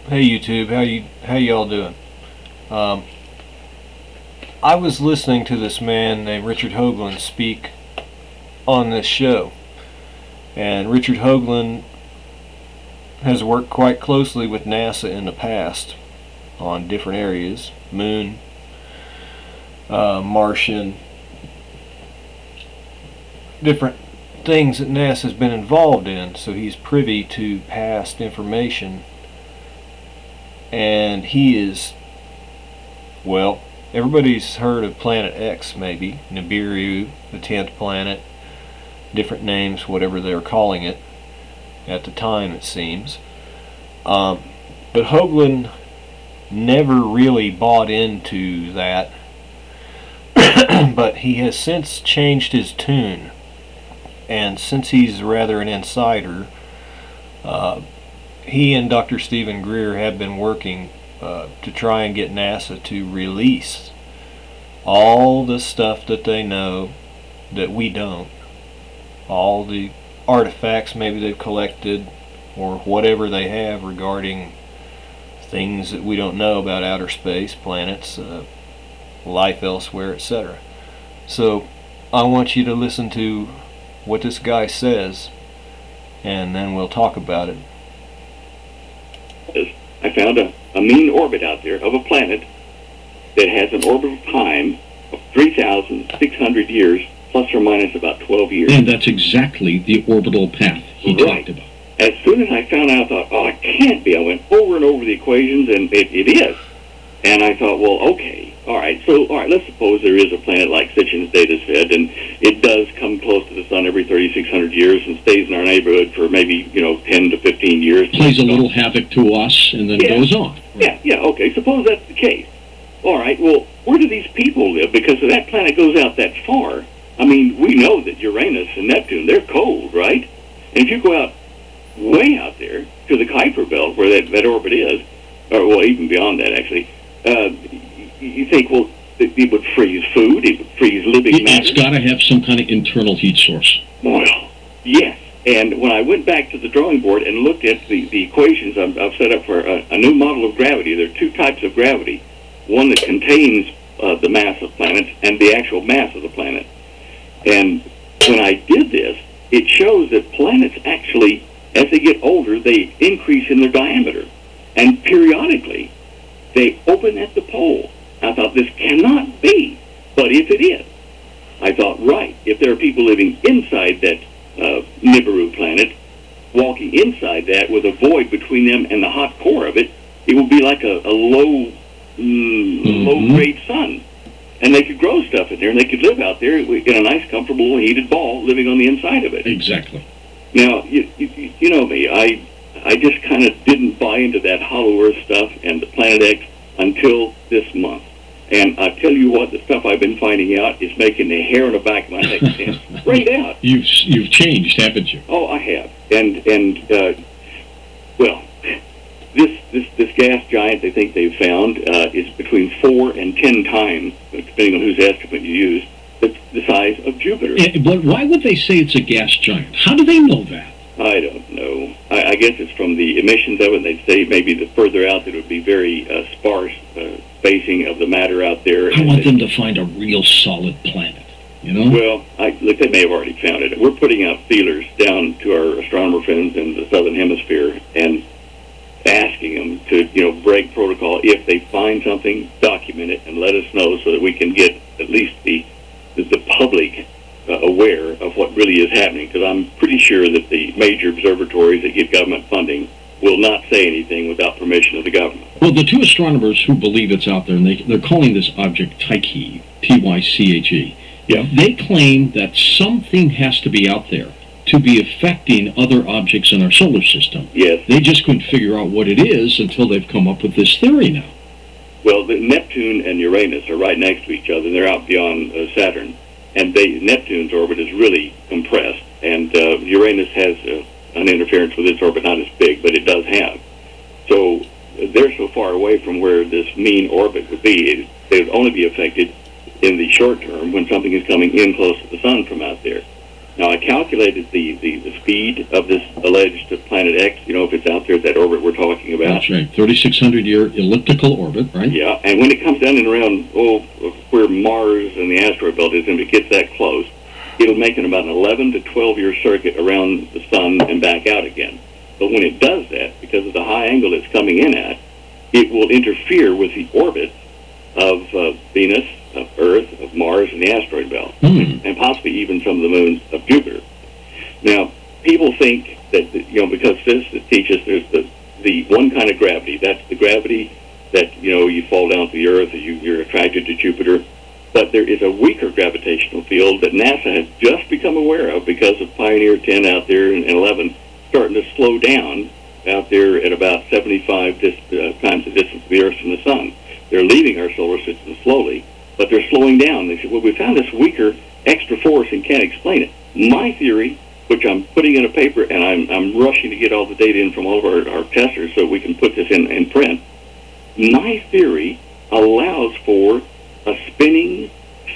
Hey YouTube, how y'all doing? Um, I was listening to this man named Richard Hoagland speak on this show, and Richard Hoagland has worked quite closely with NASA in the past on different areas, Moon, Martian, different things that NASA's been involved in, so he's privy to past information. And he is, well, everybody's heard of Planet X, maybe, Nibiru, the 10th planet, different names, whatever they're calling it, at the time it seems. But Hoagland never really bought into that, but he has since changed his tune, and since he's rather an insider, he and Dr. Stephen Greer have been working to try and get NASA to release all the stuff that they know that we don't, all the artifacts maybe they've collected or whatever they have regarding things that we don't know about outer space, planets, life elsewhere, etc. So I want you to listen to what this guy says, and then we'll talk about it. I found a mean orbit out there of a planet that has an orbital time of 3,600 years, plus or minus about 12 years. And that's exactly the orbital path he talked about. As soon as I found out, I thought, oh, it can't be. I went over and over the equations, and it is. And I thought, well, okay, all right, let's suppose there is a planet like Sitchin's data said, and it does come close to the sun every 3,600 years and stays in our neighborhood for maybe, 10 to 15 years. Plays a little havoc to us and then goes on. Yeah, okay, suppose that's the case. All right, well, where do these people live? Because if that planet goes out that far, I mean, we know that Uranus and Neptune, they're cold, right? And if you go out way out there to the Kuiper Belt, where that orbit is, or well, even beyond that, actually, you think, well, it would freeze food, it would freeze living matter. It's got to have some kind of internal heat source. Well, yes. And when I went back to the drawing board and looked at the equations I've set up for a new model of gravity, there are two types of gravity. One that contains the mass of planets and the actual mass of the planet. And when I did this, it shows that planets actually, as they get older, they increase in their diameter. And periodically, they open at the pole. I thought, this cannot be. But if it is, I thought, right, if there are people living inside that Nibiru planet, walking inside that with a void between them and the hot core of it, it would be like a low-grade sun. And they could grow stuff in there, and they could live out there in a nice, comfortable, heated ball living on the inside of it. Exactly. Now, you know me, I just kind of didn't buy into that hollow earth stuff and the Planet X until this month. And I tell you what, the stuff I've been finding out is making the hair on the back of my neck stand straight out. You've changed, haven't you? Oh, I have. Well, this gas giant they think they've found is between 4 and 10 times, depending on whose estimate you use, the size of Jupiter. But why would they say it's a gas giant? How do they know that? I don't know. I guess it's from the emissions of it. They'd say maybe the further out that it would be very sparse spacing of the matter out there. I want them to find a real solid planet, you know? Well, look, they may have already found it. We're putting out feelers down to our astronomer friends in the southern hemisphere and asking them to, break protocol. If they find something, document it and let us know so that we can get at least the public aware of what really is happening, because I'm pretty sure that the major observatories that get government funding will not say anything without permission of the government. Well, the two astronomers who believe it's out there, and they're calling this object Tyche, Tyche. Yeah. They claim that something has to be out there to be affecting other objects in our solar system. Yes. They just couldn't figure out what it is until they've come up with this theory now. Well, the Neptune and Uranus are right next to each other, and they're out beyond Saturn. And Neptune's orbit is really compressed, and Uranus has an interference with its orbit, not as big, but it does have. So they're so far away from where this mean orbit would be, they would only be affected in the short term when something is coming in close to the sun from out there. Now, I calculated the speed of this alleged planet X, if it's out there, that orbit we're talking about. That's right, 3,600-year elliptical orbit, right? Yeah, and when it comes down and around, where Mars and the asteroid belt is, and if it gets that close, it'll make it about an 11 to 12-year circuit around the sun and back out again. But when it does that, because of the high angle it's coming in at, it will interfere with the orbits of Venus, of Earth, of Mars, and the asteroid belt, and possibly even some of the moons of Jupiter. Now, people think that, because physicists teach us there's the one kind of gravity. That's the gravity that, you fall down to the Earth, or you're attracted to Jupiter. But there is a weaker gravitational field that NASA has just become aware of because of Pioneer 10 out there and 11 starting to slow down out there at about 75 times the distance of the Earth from the Sun. They're leaving our solar system slowly, but they're slowing down. They said, well, we found this weaker extra force and can't explain it. My theory, which I'm putting in a paper, and I'm rushing to get all the data in from all of our testers so we can put this in print, my theory allows for a spinning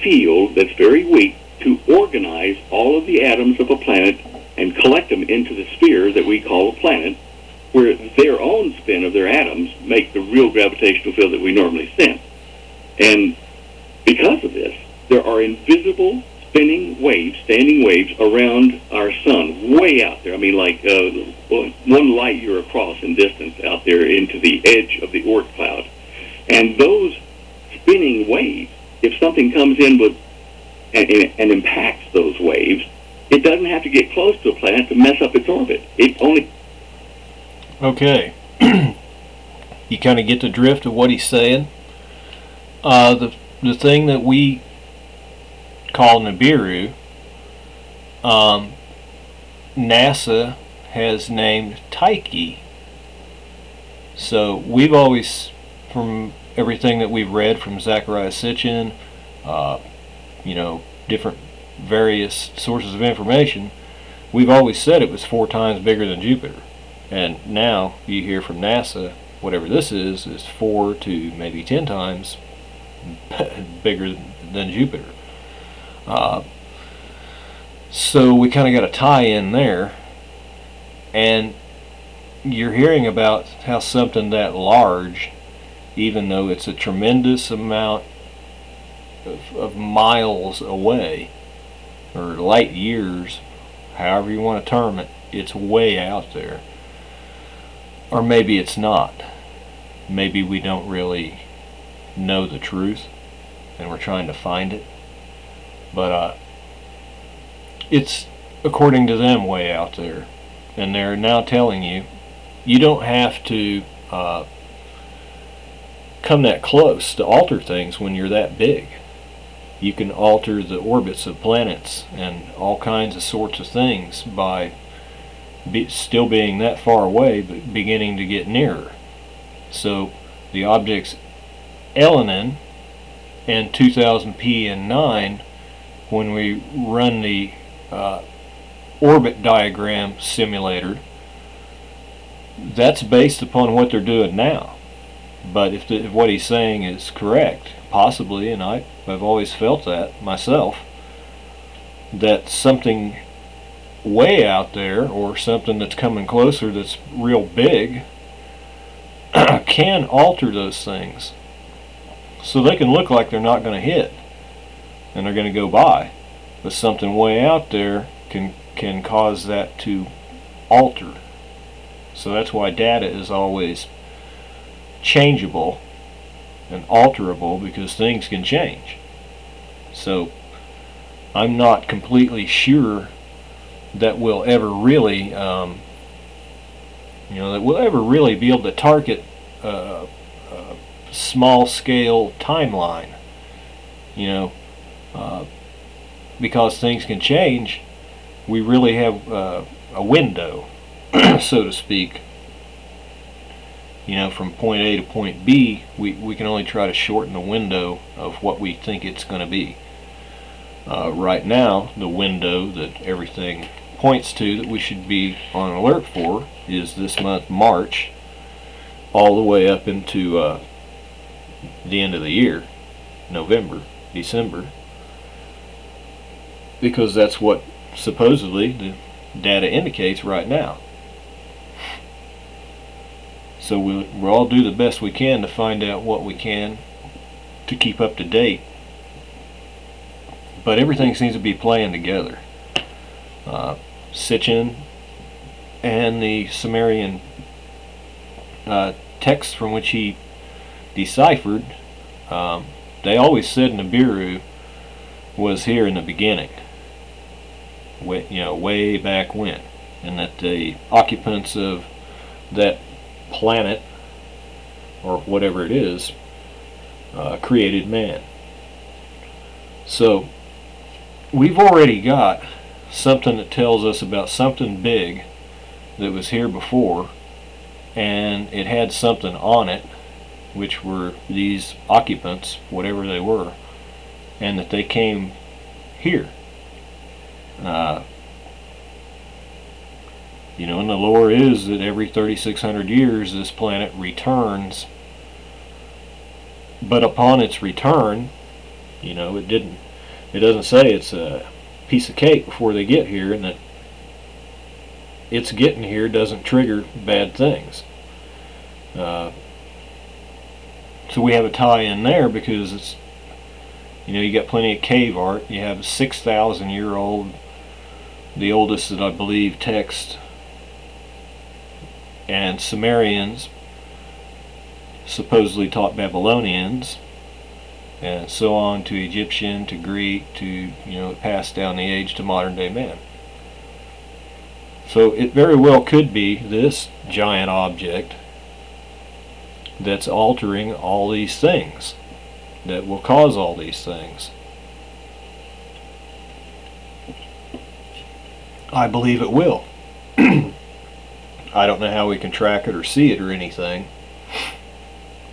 field that's very weak to organize all of the atoms of a planet and collect them into the sphere that we call a planet, where their own spin of their atoms make the real gravitational field that we normally sense. And because of this, there are invisible spinning waves, standing waves around our sun, way out there. I mean, like one light year across in distance out there into the edge of the Oort cloud. And those spinning waves, if something comes in with and impacts those waves, it doesn't have to get close to a planet to mess up its orbit. It only... Okay. You kind of get the drift of what he's saying. The thing that we call Nibiru, NASA has named Tyche. So we've always, from everything that we've read from Zecharia Sitchin, different various sources of information, we've always said it was 4 times bigger than Jupiter. And now you hear from NASA, whatever this is 4 to maybe 10 times bigger than Jupiter. So we kind of got a tie-in there. And you're hearing about how something that large, even though it's a tremendous amount of miles away, or light years, however you want to term it, it's way out there. Or maybe it's not. Maybe we don't really know the truth and we're trying to find it. But it's, according to them, way out there. And they're now telling you, you don't have to come that close to alter things when you're that big. You can alter the orbits of planets and all kinds of sorts of things by still being that far away but beginning to get nearer. So the objects Elenin and 2000 P and 9, when we run the orbit diagram simulator, that's based upon what they're doing now. But if what he's saying is correct, possibly, and I've always felt that myself, that something way out there, or something that's coming closer that's real big, can alter those things. So they can look like they're not going to hit, and they're going to go by. But something way out there can cause that to alter. So that's why data is always changeable and alterable, because things can change. So I'm not completely sure that we'll ever really that we'll ever really be able to target a small scale timeline, because things can change. We really have a window, so to speak. From point A to point B, we can only try to shorten the window of what we think it's going to be. Right now, the window that everything points to that we should be on alert for is this month, March, all the way up into the end of the year, November, December, because that's what supposedly the data indicates right now. So we'll all do the best we can to find out what we can to keep up to date. But everything seems to be playing together. Sitchin and the Sumerian texts from which he deciphered, they always said Nibiru was here in the beginning, way back when, and that the occupants of that planet, or whatever it is, created man. So we've already got something that tells us about something big that was here before, and it had something on it, which were these occupants, whatever they were, and that they came here. And the lore is that every 3,600 years this planet returns, but upon its return, it doesn't say it's a piece of cake before they get here, and that it's getting here doesn't trigger bad things. So we have a tie-in there, because it's, you got plenty of cave art. You have a 6,000-year-old, the oldest that I believe, text, and Sumerians supposedly taught Babylonians, and so on to Egyptian, to Greek, to, passed down the age to modern day man. So it very well could be this giant object that's altering all these things, that will cause all these things. I believe it will. I don't know how we can track it or see it or anything,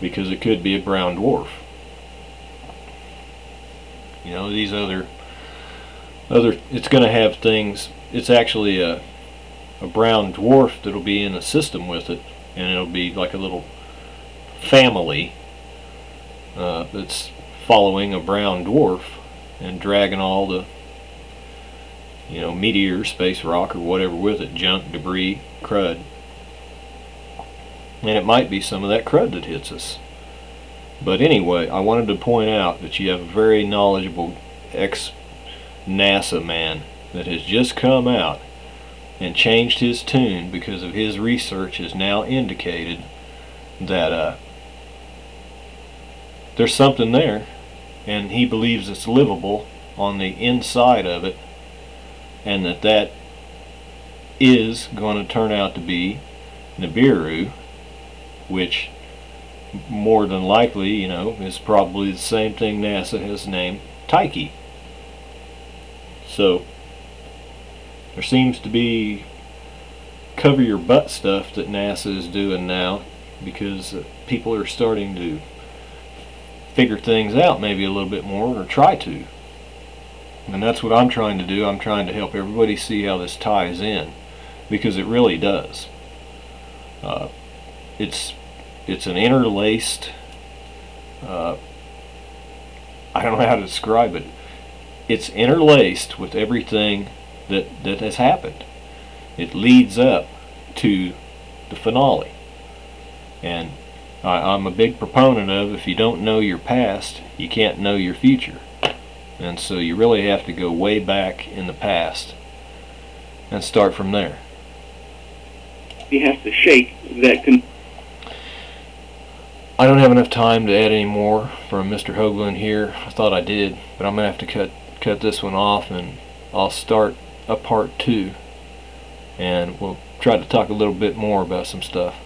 because it could be a brown dwarf. These other it's going to have things. It's actually a brown dwarf that'll be in a system with it, and it'll be like a little family that's following a brown dwarf and dragging all the meteor, space rock, or whatever with it, junk, debris, crud. And it might be some of that crud that hits us. But anyway, I wanted to point out that you have a very knowledgeable ex-NASA man that has just come out and changed his tune, because of his research has now indicated that there's something there, and he believes it's livable on the inside of it, and that is going to turn out to be Nibiru, which more than likely, is probably the same thing NASA has named Tyche. So there seems to be cover your butt stuff that NASA is doing now, because people are starting to figure things out maybe a little bit more, or try to. And that's what I'm trying to do. I'm trying to help everybody see how this ties in, because it really does. It's an interlaced, I don't know how to describe it. It's interlaced with everything that has happened. It leads up to the finale. And I'm a big proponent of, if you don't know your past, you can't know your future. And so you really have to go way back in the past and start from there. He has to shake that. I don't have enough time to add any more from Mr. Hoagland here. I thought I did, but I'm going to have to cut this one off, and I'll start a part 2, and we'll try to talk a little bit more about some stuff.